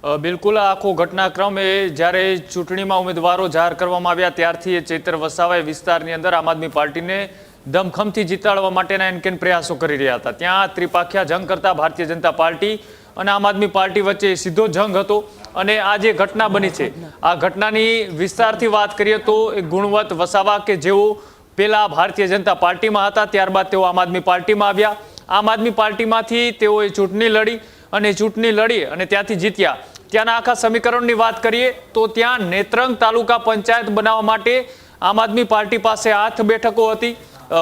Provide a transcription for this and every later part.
બિલકુલ આખો ઘટનાક્રમ જ્યારે ચૂંટણીમાં ઉમેદવારો જાહેર કરવામાં આવ્યા ત્યારથી ચૈતર વસાવાએ વિસ્તારની અંદર આમ આદમી પાર્ટીને દમખમથી જીતાડવા માટેના એનકેન પ્રયાસો કરી રહ્યા હતા। ત્યાં ત્રિપાખિયા જંગ કરતા ભારતીય જનતા પાર્ટી અને આમ આદમી પાર્ટી વચ્ચે સીધો જંગ હતો અને આ જે ઘટના બની છે આ ઘટનાની વિસ્તારથી વાત કરીએ તો એક ગુણવંત વસાવા કે જેઓ પહેલા ભારતીય જનતા પાર્ટીમાં હતા ત્યારબાદ તેઓ આમ આદમી પાર્ટીમાં આવ્યા। આમ આદમી પાર્ટીમાંથી તેઓએ ચૂંટણી લડી અને ત્યાંથી જીત્યા। ત્યાંના આખા સમીકરણની વાત કરીએ તો ત્યાં નેત્રંગ તાલુકા પંચાયત બનાવવા માટે આમ આદમી પાર્ટી પાસે 8 બેઠકો હતી,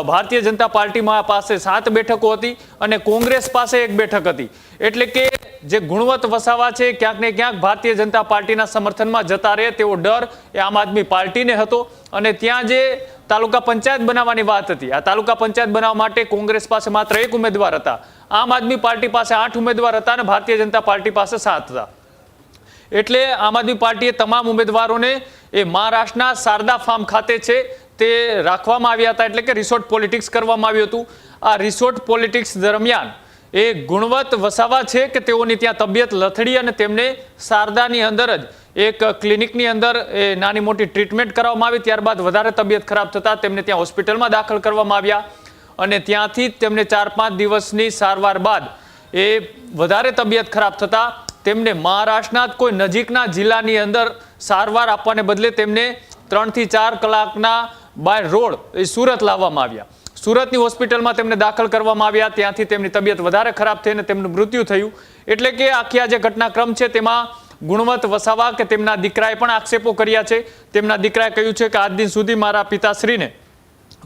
ભારતીય જનતા પાર્ટીમાં પાસે 7 બેઠકો હતી અને કોંગ્રેસ પાસે 1 બેઠક હતી। એટલે કે જે ગુણવંત વસાવા છે ક્યાંક ને ક્યાંક ભારતીય જનતા પાર્ટીના સમર્થનમાં જતા રહે તેવો ડર એ આમ આદમી પાર્ટીને હતો અને ત્યાં જે તાલુકા પંચાયત બનાવવાની વાત હતી આ તાલુકા પંચાયત બનાવવા માટે કોંગ્રેસ પાસે માત્ર 1 ઉમેદવાર હતા, આમ આદમી પાર્ટી પાસે 8 ઉમેદવાર હતા અને ભારતીય જનતા પાર્ટી પાસે 7 હતા। એટલે આમ આદમી પાર્ટીએ તમામ ઉમેદવારોને એ મહારાષ્ટ્રના શારદા ફાર્મ ખાતે છે તે રાખવામાં આવ્યા હતા, એટલે કે રિસોર્ટ પોલિટિક્સ કરવામાં આવ્યું હતું। આ રિસોર્ટ પોલિટિક્સ દરમિયાન એ ગુણવંત વસાવા છે કે તેઓની ત્યાં તબિયત લથડી અને તેમને શારદાની અંદર જ એક ક્લિનિકની અંદર એ નાની મોટી ટ્રીટમેન્ટ કરવામાં આવી। ત્યારબાદ વધારે તબિયત ખરાબ થતાં તેમને ત્યાં હોસ્પિટલમાં દાખલ કરવામાં આવ્યા અને ત્યાંથી તેમને 4-5 દિવસની સારવાર બાદ એ વધારે તબિયત ખરાબ થતાં તેમને મહારાષ્ટ્રના કોઈ નજીકના જિલ્લાની અંદર સારવાર આપવાને બદલે તેમને 3 થી 4 કલાકના બાય રોડ એ સુરત લાવવામાં આવ્યા। સુરતની હોસ્પિટલમાં તેમને દાખલ કરવામાં આવ્યા, ત્યાંથી તેમની તબિયત વધારે ખરાબ થઈને તેમનું મૃત્યુ થયું। એટલે કે આખી આ જે ઘટનાક્રમ છે તેમાં ગુણવંત વસાવા કે તેમના દીકરાએ પણ આક્ષેપો કર્યા છે। તેમના દીકરાએ કહ્યું છે કે આજ દિન સુધી મારા પિતાશ્રીને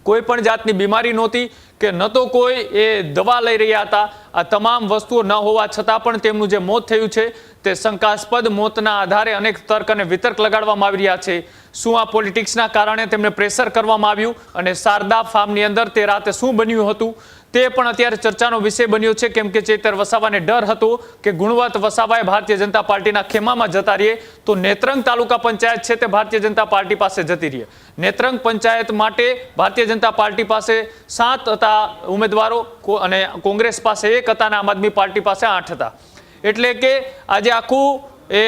કોઈ પણ જાતની બીમારી નહોતી કે ન તો કોઈ એ દવા લઈ રહ્યા હતા। આ તમામ વસ્તુઓ ન હોવા છતાં પણ તેમનું જે મોત થયું છે તે શંકાસ્પદ મોતના આધારે અનેક તર્ક અને વિતર્ક લગાડવામાં આવી રહ્યા છે। શું આ પોલિટિક્સના કારણે તેમને પ્રેશર કરવામાં આવ્યું અને શારદા ફાર્મની અંદર તે રાતે શું બન્યું હતું તે પણ અત્યારે ચર્ચાનો વિષય બન્યો છે, કેમ કે ચૈતર વસાવાને ડર હતો કે ગુણવંત વસાવાએ ભારતીય જનતા પાર્ટીના ખેમામાં જતા રહીએ તો નેત્રંગ તાલુકા પંચાયત છે તે ભારતીય જનતા પાર્ટી પાસે જતી રહે। નેત્રંગ પંચાયત માટે ભારતીય જનતા પાર્ટી પાસે 7 હતા ઉમેદવારો અને કોંગ્રેસ પાસે 1 હતા અને આમ આદમી પાર્ટી પાસે 8 હતા। એટલે કે આજે આખું એ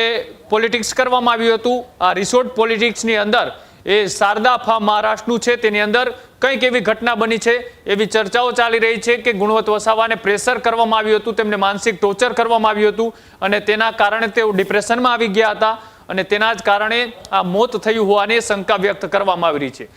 પોલિટિક્સ કરવામાં આવ્યું હતું। આ રિસોર્ટ પોલિટિક્સની અંદર એ શારદા ફાર્મ મહારાષ્ટ્રનું છે તેની અંદર કંઈક એવી ઘટના બની છે, એવી ચર્ચાઓ ચાલી રહી છે કે ગુણવંત વસાવાને પ્રેશર કરવામાં આવ્યું હતું, તેમને માનસિક ટોર્ચર કરવામાં આવ્યું હતું અને તેના કારણે તેઓ ડિપ્રેશનમાં આવી ગયા હતા અને તેના જ કારણે આ મોત થયું હોવાની શંકા વ્યક્ત કરવામાં આવી રહી છે।